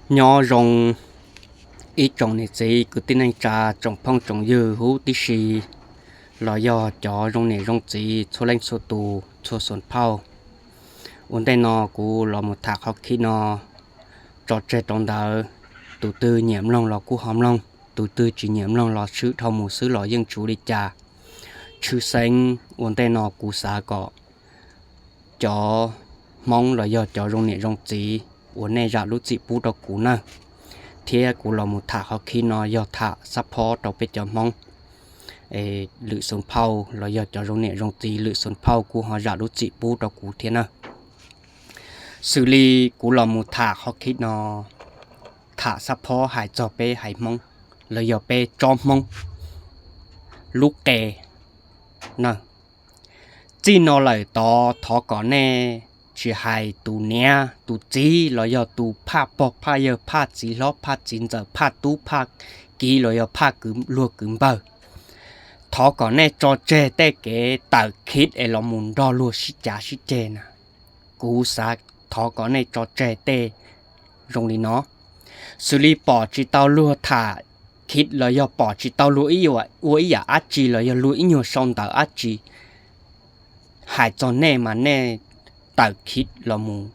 nhỏ rong ít trồng này gì cứ tin anh cha trồng phong trồng dưa hú tí xì lo do cho rong này rong gì cho lên số tù cho sồn phao ổn đây nó cú lo một thạc học khi nó trò chơi trong đó tụ tư nhiễm lòng lo cú hòm lòng tụ tư chỉ nhiễm lòng lo sự thâu một sự lo dân chủ đi cha chữ xanh ổn đây nó cú xả cọ cho mong lo do cho rong này rong gì ổn này ra lúc chị bút đâu cú nè thế cú lo một thả học khi nó do thả support đâuไปcho mong lựa sồn phao lo do cho rong này rong gì lựa sồn phao cú họ ra lúc chị bút đâu cú thế nè xử lý cú lo một thả học khi nó thả support hại choไปhại mong lo doไปcho mong lúc kè nè chỉ nó lại to thọ có nè chỉ hai tụ nia tụ chỉ rồi giờ tụ phá bọc phá giờ phá chỉ lót phá chín giờ phá tụ phá kỹ rồi giờ phá cứng lúa cứng bờ thọ có nè cho chơi té cái tạo khít ở lòng mồn đo lúa xí chả xí chơi nè cú sa thọ có nè cho chơi té rong đi nó xử lý bỏ chỉ tao lúa thả khít rồi giờ bỏ chỉ tao lúa ý à ác chỉ rồi giờ lúa ý nhiều song tao ác chỉ hại cho nè mà nè tạo khít là mù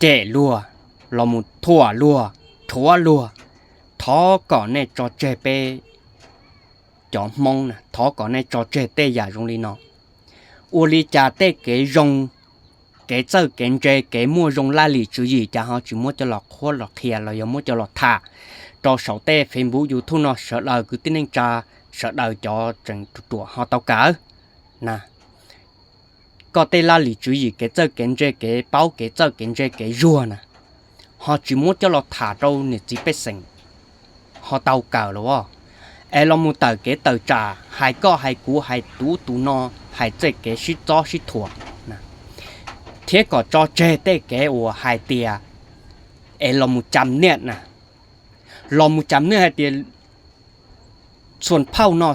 trẻ lùa là mù thua lùa thó có này cho trẻ bê cho mong nè thó có này cho trẻ tê giả rong li nó u li cha tê cái rong cái chơi cái trẻ cái mua rong la lì chữ gì cha họ chỉ mua cho lọt khô lọt khè là mua cho lọt thả cho sáu tê Facebook YouTube nó sợ đời cứ tin anh cha sợ đời cho trận tụa họ tao cả nè có tên là lý chú ý cái chơi cái bao cái chơi cái rùa nè họ chỉ muốn cho nó thả đâu nè chỉ biết sinh họ tàu cào rồi em lo muốn tàu cái tàu trà hai có hai cú hai tú nó hai chơi cái xí cho xí thua nè thế có cho chơi tê cái ủa hai tia em lo muốn chấm nét nè lo muốn chấm nét hai tiaส่วนเผาเนาะ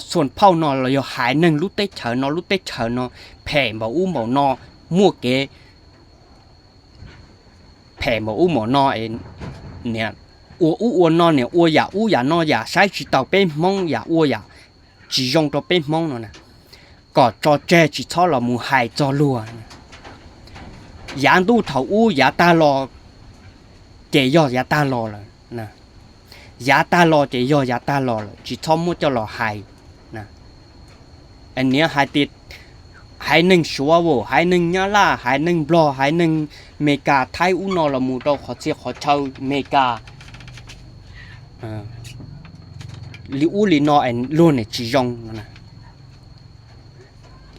เราอยู่หายหนึ่งลูกเตเฉอเนาะแผ่บ่อู้หมอนอมั่วเกแผ่บ่อู้หมอนอเนี่ยอัวนอเนี่ยอัวอย่านออย่าใช้จิตเตาเป็นมองอย่าอัวอย่าจิยงตัวเป็นมองเนาะนะก็จอแจจิชอเรามูหายจอลัวยานตู้เถาอู้อย่าตาลอเจยออย่าตาลอเลยนะgiá ta lo chỉ do giá ta lo chỉ thông mua cho lo hài nè anh nhớ hai tiết hai nâng xóa vô hai nâng nhá la hai nâng blo hai nâng mega thái u nó là một đâu khó chia khó chơi mega li u li nó anh luôn này chỉ rong nè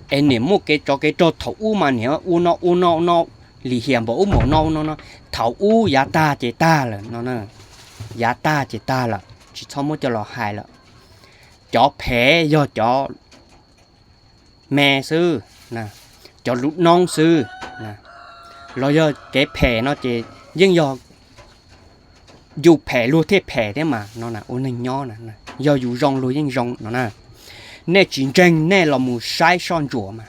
anh niệm một cái cho thầu u mà nhớ u nó li hiểm bảo u mỏ nó thầu u giá ta chỉ ta là nó nè giá ta chỉ ta là chỉ xong mới cho lọ hài là cho phé do cho mẹ sư nè cho lũ non sư nè lo do cái phé nó chỉ nhưng do dù phé luôn thế phé thế mà nó là ôn hình nho nè do dù rong luôn nhưng rong nó nè nè chiến tranh nè là một sai son rùa mà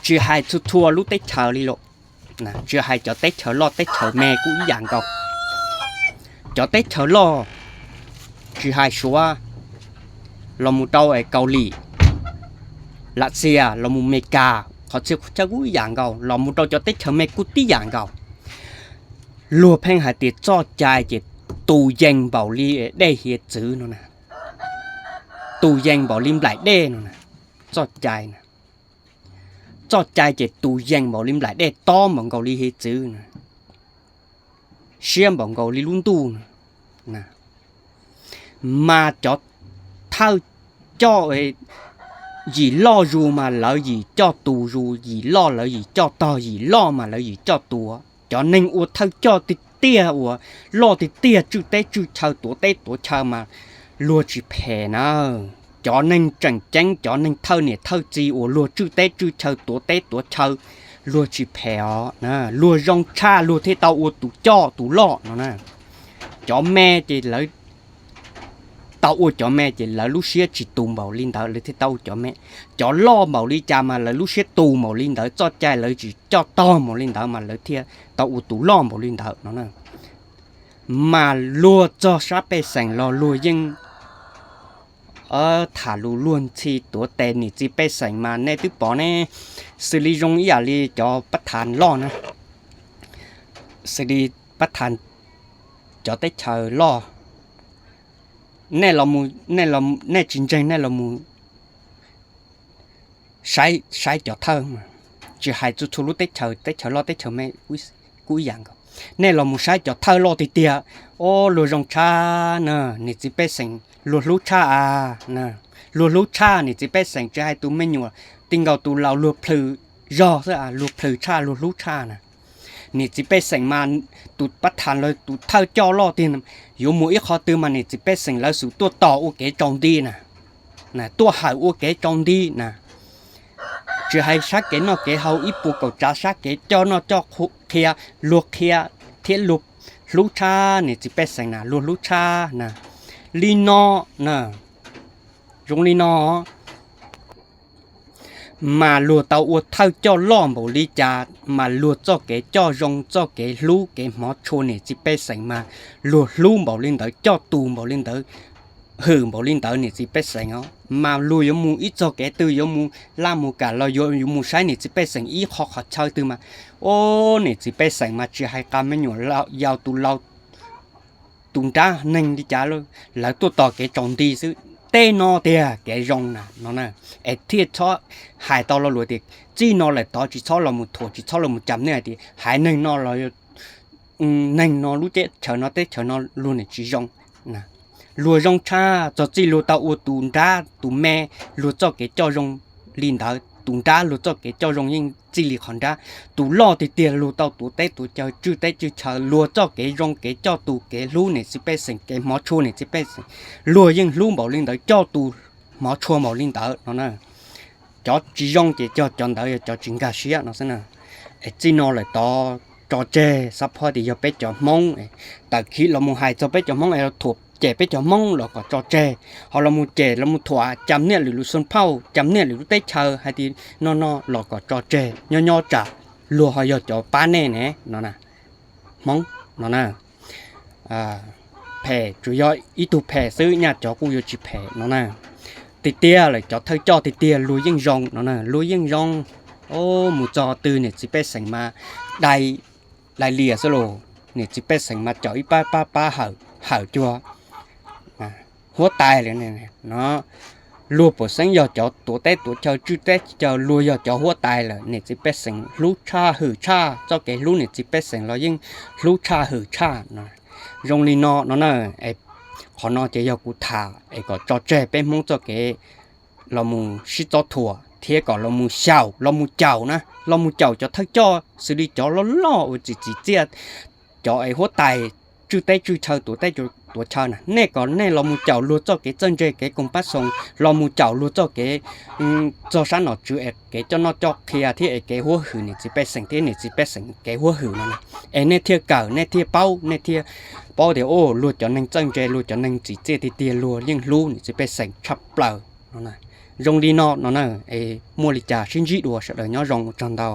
chỉ hai thua lúc tết chờ đi lộ nè chỉ hai cho tết chờ lo tết chờ mẹ cũng dạng cầu cho tết chờ lo chỉ hai số là một đâu ở Âu Mỹ Latvia là một Mecca họ sẽ cho cú dạng cầu là một đâu cho tết chờ mẹ cú tí dạng cầu lúa phèn hai tiệt cho trái chỉ tù danh bảo li đây hiện chữ nó nè tù danh bảo lim lại đây nó nè cho trái nè cho trái chỉ tù danh bảo lim lại đây to bằng cầu li hiện chữ nè xem bằng cầu li luôn tu nè mà cho thao cho gì lo dù mà lợi gì cho tù dù gì lo lợi gì cho to gì lo mà lợi gì cho tù cho nên u thao cho tia u lo tia chữ té chữ chờ tổ chờ mà lúa chỉ phè nào cho nên chẳng cho nên thao nè thao gì u lúa chữ té chữ chờ tổ chờ lúa chỉ phè nè lúa rong cha lúa thế tao u tụ cho tụ lo nó nè cho mẹ thì lợi tao u cho mẹ chỉ lợi lúc xưa chỉ tù bảo linh đỡ lợi thế tao cho mẹ cho lo bảo linh cha mà lợi lúc xưa tù bảo linh đỡ cho trai lợi chỉ cho to bảo linh đỡ mà lợi thế tao u tụ lo bảo linh đỡ nó nè มาลัวจอชาไปแสงรอลัวยังถาลูล้วนที่ตัวแต่นี่จีไปแสงมาในตึกปอในสิริรงอย่าลีจอประธานล่อนะสิริประธานจอได้เชอล่อแน่เรามูแน่เราแน่จริงจังแน่เรามูใช้จอเท่าจะหายจุดทุลุได้เชอล่อได้เชอไม่กูอย่างก็แน่เรามูใช้จอเท่าล่อติเตียโอ้ลูรงชาเนอะนี่จีไปแสงลูชานะลูชานี่จีไปแสงจะให้ตัวไม่หนัวติงเอาตัวเราลูพลือรอซะลูพลือชาลูชานะนี่จีไปแสงมาตุดประธานเลยตุดเท่าจอล่อตีนอยู่หมู่อีกข้อตือมานี่จีไปแสงแล้วสู่ตัวต่อโอเคจงดีนะตัวหายโอเคจงดีนะจะให้ชักเกนอเกเฮาอีปูกับจ่าชักเกจอนอจอกเทียลูกเทียลุบลูชานี่จีไปแสงนะลูชานะลีนอนะจงลีนอมาลัวเตาอวดเท่าเจ้าล้อมบริจามาลัวเจ้าเก๋เจ้ารงเจ้าเก๋ลูเก๋หมอโชนี่จิไปใส่มาลัวลูบรินเตอเจ้าตูบรินเตอหื่นบรินเตอนี่จิไปใส่เอามาลัวยมูอีเจ้าเก๋ตือยมูลามูกาเรายมูใช้นี่จิไปใส่อีขอเช่าตือมาโอ้นี่จิไปใส่มาจะให้การไม่หยุดเรายาวตูเราตุงจ้าหนึ่งดิจ้าเลยแล้วตัวต่อเก๋จงดีซื้อเต้นอเตียเก๋ยงนะน้องนะไอ้ที่ชอบหายตอนเราหลุดดิจีนอเลยต่อจีชอบเราหมุดถั่วจีชอบเราหมุดจำเนี่ยดิหายหนึ่งนอเราหนึ่งนอรู้เจ๊เฉยนอเต้เฉยนอรู้เนี่ยจียงนะรัวยงชาจะจีรัวตาอูตุนจ้าตุแม่รัวเจ้าเก๋เจ้ายงลินดาตุนจ้ารัวเจ้าเก๋เจ้ายงยิ่งจีรีขันจ้าตุล่อติเตียรัวเต้าตุเต้ตุเจ้าจื้อเต้จื้อเฉยรัวเจ้าเก๋ยงเก๋เจ้าตุเก๋รู้เนี่ยสิไปสิงเก๋หมอชูเนี่ยสิไปสิงรัวยิ่งรู้บอกลินดาเจ้าตุหมอชัวบอกลินดาเนาะนะจอจียงเก๋เจ้าจอนดาจอจิงกาเชียเนาะสินะไอ้จีนอเลยต่อจอเจซับพอดีจะไปจอมงแต่คิดเรามูหายจะไปจอมงไอ้เราถูกเจ็บไปจอมงเราก็จอเจพอเรามูเจเรามูถั่วจำเนี่ยหรือลุส่วนเผาจำเนี่ยหรือได้เชอให้ดีนอเราก็จอเจย่อจ่าลัวหอยจอป้าแน่เนาะนะมงเนาะนะแผ่จุยอีตูแผ่ซื้อเนี่ยจอกูอยู่จีแผ่เนาะนะติเตียเลยจอเธอจอติเตียลุยยิ่งยงเนาะนะลุยยิ่งยงโอ้หมูจอตือเนี่ยจิไปแสงมาได้เลียสโลเนี่ยจิไปแสงมาจออีป้าหาจัวหัวตายเลยเนี่ยเนาะลัวปวดสังยอจอตัวเต้ตัวเจ้าจื้อเต้เจ้าลัวยอจอหัวตายเลยเนี่ยจิไปแสงลูชาหือชาเจ้าแกลูเนี่ยจิไปแสงเรายิ่งลูชาหือชาเนาะยงลีนอเนาะไอ้ขอนอเจียกูถาไอ้ก็จอเจเป็นมงเจ้าแกเรามูชิจอถั่วเทียก่อนเรามูเช่าเรามูเจ้านะเรามูเจ้าจะทั้งจอสิริจอล้อจีเจียจอไอ้หัวตายจื้อเต้จื้อเชาตัวเต้ตัวเชาน่ะแน่ก่อนแน่เรามูเจ้าลัวเจ้าเก๋เจิ้นเจเก๋กงปัสสงเรามูเจ้าลัวเจ้าเก๋จอสันหนอจื้อเก๋เจ้านอจอกเทียที่เก๋หัวหือนี่จิไปสิงที่นี่จิไปสิงเก๋หัวหือนั่นน่ะเน่เทียเก่าเน่เทียเป้าเน่เทียเป้าเดี๋ยวโอ้ลัวจอนังเจิ้นเจลัวจอนังจีเจติเตียลัวยิ่งรู้นี่จิไปสิงชับเปล่านั่นน่ะยงดีนอนั่นน่ะมัวลิจ่าชินจิดัวเสด็จย่อรองจันดาว